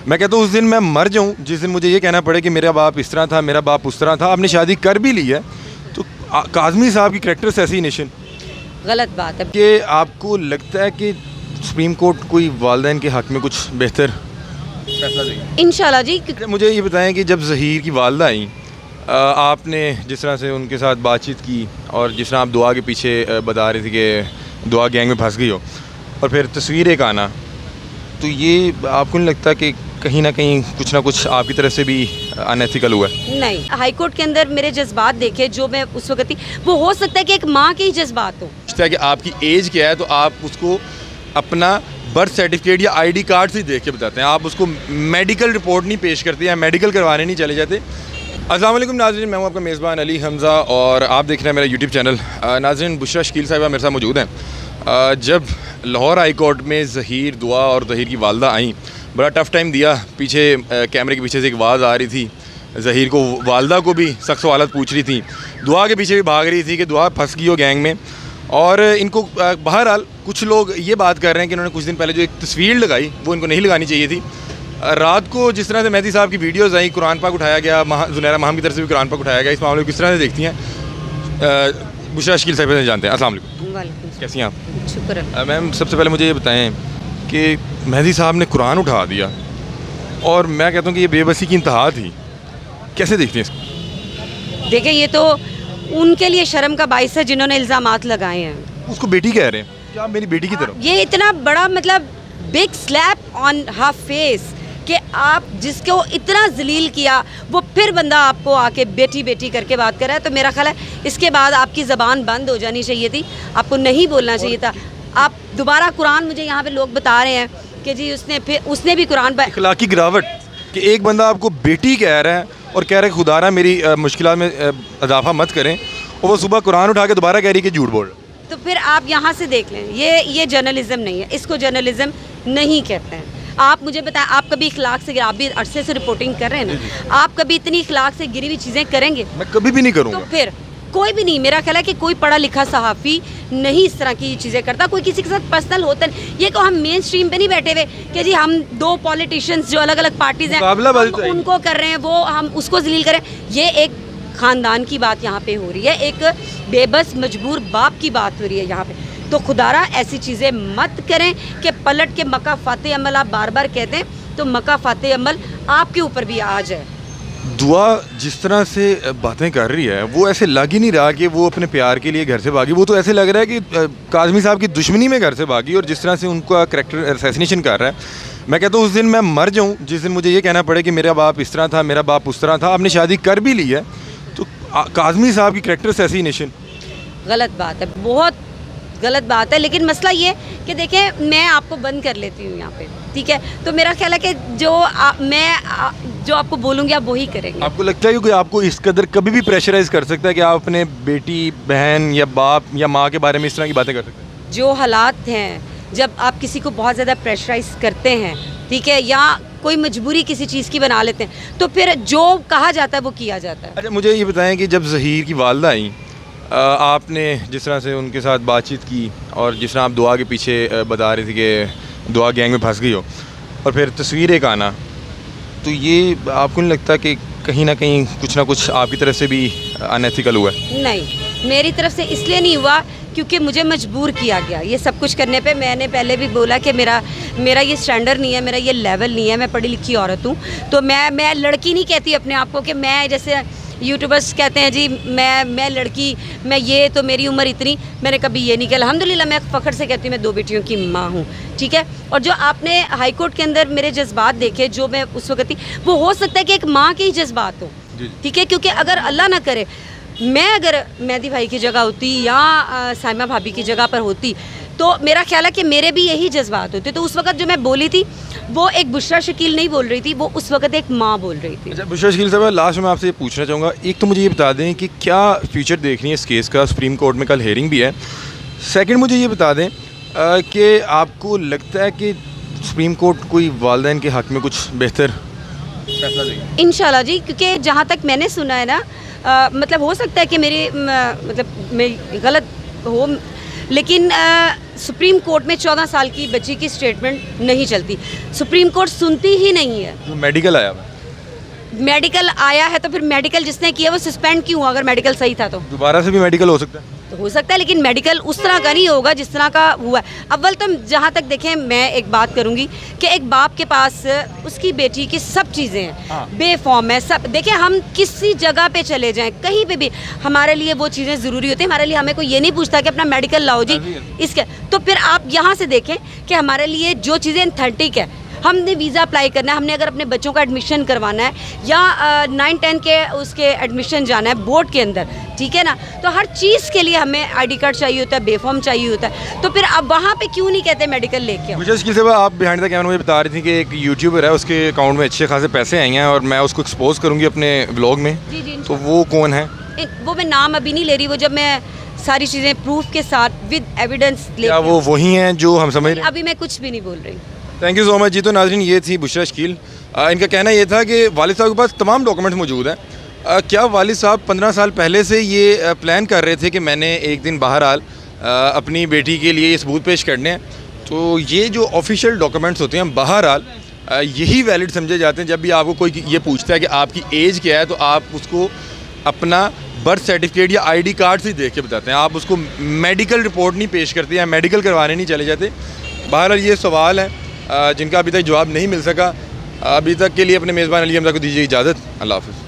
मैं कहता हूँ उस दिन मैं मर जाऊँ जिस दिन मुझे ये कहना पड़े कि मेरा बाप इस तरह था, मेरा बाप उस तरह था। आपने शादी कर भी ली है तो काज़मी साहब की करैक्टर असैसिनेशन गलत बात है। कि आपको लगता है कि सुप्रीम कोर्ट कोई वालिदैन के हक़ में कुछ बेहतर फैसला देगी? इंशाल्लाह जी। मुझे ये बताएं कि जब ज़हीर की वालदा आई, आपने जिस तरह से उनके साथ बातचीत की और जिस तरह आप दुआ के पीछे बता रहे थे कि दुआ गैंग में फंस गई हो, और फिर तस्वीर एक आना, तो ये आपको नहीं लगता कि कहीं ना कहीं कुछ ना कुछ आपकी तरफ से भी अनएथिकल हुआ है? नहीं, हाई कोर्ट के अंदर मेरे जज्बात देखे जो मैं उस वक्त थी, वो हो सकता है कि एक माँ के ही जज्बात हो। कि आपकी एज क्या है तो आप उसको अपना बर्थ सर्टिफिकेट या आईडी कार्ड से देख के बताते हैं, आप उसको मेडिकल रिपोर्ट नहीं पेश करते या मेडिकल करवाने नहीं चले जाते। अस्सलाम वालेकुम नाज़रीन, मैं हूं आपका मेज़बान अली हमज़ा और आप देख रहे हैं मेरा यूट्यूब चैनल। नाज़रीन, बुशरा शकील साहिबा मेरे साथ मौजूद हैं। जब लाहौर हाई कोर्ट में ज़हीर दुआ और ज़हीर की वालदा आई, बड़ा टफ़ टाइम दिया। पीछे कैमरे के पीछे से एक आवाज़ आ रही थी, ज़हीर को वालदा को भी सख्त सवालत पूछ रही थी, दुआ के पीछे भी भाग रही थी कि दुआ फंस गई हो गैंग में। और इनको बहरहाल कुछ लोग ये बात कर रहे हैं कि इन्होंने कुछ दिन पहले जो एक तस्वीर लगाई वो इनको नहीं लगानी चाहिए थी। रात को जिस तरह से मेहदी साहब की वीडियोज़ आई, कुरान पाक उठाया गया, ज़ुनैरा महम की तरफ से भी कुरान पाक उठाया गया, इस मामले को किस तरह से देखती हैं? बुशरा शकील साहिबा से जानते हैं। अस्सलाम वालेकुम, कैसी हैं आप? शुक्र। मैम, सबसे पहले मुझे ये बताएं कि मेहदी साहब ने कुरान उठा दिया और मैं कहता हूँ कि ये बेबसी की इंतहा थी, कैसे देखती हैं इसको? देखिए, ये तो उनके लिए शर्म का बाइस है जिन्होंने इल्ज़ामात लगाए हैं। उसको बेटी कह रहे हैं, क्या आप मेरी बेटी की तरफ? ये इतना बड़ा मतलब big slap on her face कि आप जिसको इतना जलील किया वो फिर बंदा आपको आके बेटी बेटी करके बात कर रहा है। तो मेरा ख्याल है इसके बाद आपकी ज़बान बंद हो जानी चाहिए थी, आपको नहीं बोलना चाहिए था। आप दोबारा कुरान, मुझे यहाँ पे लोग बता रहे हैं कि जी उसने भी कुरान पर इखलाकी गिरावट कि एक बंदा आपको बेटी कह रहा है और कह रहा है खुदा ना मेरी मुश्किलात में इजाफा मत करें, और वो सुबह कुरान उठा के दोबारा कह रही है कि झूठ बोल रहा है। तो फिर आप यहाँ से देख लें, ये जर्नलिज्म नहीं है, इसको जर्नलिज्म नहीं कहते हैं। आप मुझे बताएं, आप कभी इखलाक से, आप भी अरसे से रिपोर्टिंग कर रहे हैं ना, आप कभी इतनी इखलाक से गिरी हुई चीज़ें करेंगे? मैं कभी भी नहीं करूँगा। तो फिर कोई भी नहीं, मेरा ख्याल है कि कोई पढ़ा लिखा सहाफ़ी नहीं इस तरह की चीज़ें करता। कोई किसी के साथ पर्सनल होता नहीं। ये को हम मेन स्ट्रीम पे नहीं बैठे हुए कि जी हम दो पॉलिटिशियंस जो अलग अलग पार्टीज़ हैं उनको कर रहे हैं, वो हम उसको जलील करें। ये एक ख़ानदान की बात यहाँ पे हो रही है, एक बेबस मजबूर बाप की बात हो रही है यहाँ पे। तो खुदारा ऐसी चीज़ें मत करें कि पलट के मका फ़ाते अमल आप बार बार कहते हैं तो मका फ़ाते अमल आपके ऊपर भी आ जाए। दुआ जिस तरह से बातें कर रही है वो ऐसे लग ही नहीं रहा कि वो अपने प्यार के लिए घर से भागी, वो तो ऐसे लग रहा है कि काज़मी साहब की दुश्मनी में घर से भागी। और जिस तरह से उनका करैक्टर असैसिनेशन कर रहा है, मैं कहता हूँ उस दिन मैं मर जाऊँ जिस दिन मुझे ये कहना पड़े कि मेरा बाप इस तरह था, मेरा बाप उस तरह था। आपने शादी कर भी ली है तो काज़मी साहब की करैक्टर असैसिनेशन गलत बात है, बहुत गलत बात है। लेकिन मसला ये कि देखें, मैं आपको बंद कर लेती हूँ यहाँ पे, ठीक है? तो मेरा ख्याल है कि जो आपको बोलूँगी आप वही करेंगे। आपको लगता है कि कोई आपको इस कदर कभी भी प्रेशराइज कर सकता है कि आप अपने बेटी, बहन या बाप या माँ के बारे में इस तरह की बातें कर सकते हैं? जो हालात हैं, जब आप किसी को बहुत ज़्यादा प्रेशराइज करते हैं, ठीक है, या कोई मजबूरी किसी चीज़ की बना लेते हैं, तो फिर जो कहा जाता है वो किया जाता है। अच्छा, मुझे ये बताएं कि जब ज़हीर की वालदा आई, आपने जिस तरह से उनके साथ बातचीत की और जिस तरह आप दुआ के पीछे बता रहे थे कि दुआ गैंग में फंस गई हो, और फिर तस्वीर एक आना, तो ये आपको नहीं लगता कि कहीं ना कहीं कुछ ना कुछ आपकी तरफ से भी अनएथिकल हुआ है? नहीं, मेरी तरफ से इसलिए नहीं हुआ क्योंकि मुझे मजबूर किया गया ये सब कुछ करने पे। मैंने पहले भी बोला कि मेरा ये स्टैंडर्ड नहीं है, मेरा ये लेवल नहीं है। मैं पढ़ी लिखी औरत हूँ, तो मैं लड़की नहीं कहती अपने आप को कि मैं, जैसे यूट्यूबर्स कहते हैं जी मैं लड़की, मैं ये, तो मेरी उम्र इतनी। मैंने कभी ये नहीं किया। अल्हम्दुलिल्लाह मैं फ़ख्र से कहती हूँ मैं 2 बेटियों की माँ हूँ, ठीक है? और जो आपने हाई कोर्ट के अंदर मेरे जज्बात देखे जो मैं उस वक्त थी, वो हो सकता है कि एक माँ के ही जज्बात हो, ठीक है? क्योंकि अगर अल्लाह ना करे मैं अगर मेहदी भाई की जगह होती या साइमा भाभी की जगह पर होती, तो मेरा ख्याल है कि मेरे भी यही जज्बात होते। तो उस वक्त जो मैं बोली थी वो एक बुशरा शकील नहीं बोल रही थी, वो उस वक्त एक माँ बोल रही थी। अच्छा बुशरा शकील साहब, लास्ट में आपसे ये पूछना चाहूँगा, एक तो मुझे ये बता दें कि क्या फ्यूचर देख रही है इस केस का? सुप्रीम कोर्ट में कल हेयरिंग भी है। सेकंड, मुझे ये बता दें कि आपको लगता है कि सुप्रीम कोर्ट कोई वालिदैन के हक़ में कुछ बेहतर फैसला देगी? इंशाल्लाह जी, क्योंकि जहाँ तक मैंने सुना है ना, मतलब हो सकता है कि मेरी मतलब मैं गलत हो, लेकिन सुप्रीम कोर्ट में 14 साल की बच्ची की स्टेटमेंट नहीं चलती, सुप्रीम कोर्ट सुनती ही नहीं है। जो मेडिकल आया हुआ है, मेडिकल आया है तो फिर मेडिकल जिसने किया वो सस्पेंड क्यों हुआ? अगर मेडिकल सही था तो दोबारा से भी मेडिकल हो सकता है। हो सकता है, लेकिन मेडिकल उस तरह का नहीं होगा जिस तरह का हुआ है। अव्वल तो जहाँ तक देखें, मैं एक बात करूँगी कि एक बाप के पास उसकी बेटी की सब चीज़ें हैं, हाँ। बेफॉर्म है सब। देखिए, हम किसी जगह पे चले जाएं, कहीं पे भी हमारे लिए वो चीज़ें ज़रूरी होती हैं। हमारे लिए हमें कोई ये नहीं पूछता कि अपना मेडिकल लाओ जी इसके। तो फिर आप यहाँ से देखें कि हमारे लिए जो चीज़ें ऑथेंटिक है, हमने वीज़ा अप्लाई करना है, हमने अगर अपने बच्चों का एडमिशन करवाना है या 9-10 के उसके एडमिशन जाना है बोर्ड के अंदर, ठीक है ना, तो हर चीज़ के लिए हमें आईडी कार्ड चाहिए होता है, बेफॉर्म चाहिए होता है। तो फिर अब वहाँ पे क्यों नहीं कहते मेडिकल लेके आओ? मुझे इसकी सेवा आप बिहाइंड द कैमरा मुझे बता रही थी कि एक यूट्यूबर है, उसके अकाउंट में अच्छे खासे पैसे आए हैं और मैं उसको एक्सपोज करूँगी अपने व्लॉग में। जी जी, तो वो कौन है? वो मैं नाम अभी नहीं ले रही, वो जब मैं सारी चीज़ें प्रूफ के साथ विद एविडेंस ले, क्या वो वही हैं जो हम समझ रहे हैं? अभी मैं कुछ भी नहीं बोल रही। थैंक यू सो मच जी। तो नाज़रीन, ये थी बुशरा शकील। इनका कहना ये था कि वालिद साहब के पास तमाम डॉक्यूमेंट मौजूद हैं। क्या वालिद साहब 15 साल पहले से ये प्लान कर रहे थे कि मैंने एक दिन बहरहाल अपनी बेटी के लिए ये सबूत पेश करने हैं? तो ये जो ऑफिशियल डॉक्यूमेंट्स होते हैं बहरहाल यही वैलिड समझे जाते हैं। जब भी आपको कोई ये पूछता है कि आपकी एज क्या है, तो आप उसको अपना बर्थ सर्टिफिकेट या आईडी कार्ड से देख के बताते हैं। आप उसको मेडिकल रिपोर्ट नहीं पेश करते या मेडिकल करवाने नहीं चले जाते। बहरहाल ये सवाल है जिनका अभी तक जवाब नहीं मिल सका। अभी तक के लिए अपने मेज़बान अली हमजा को दीजिए इजाज़त। अल्लाह हाफ़िज़।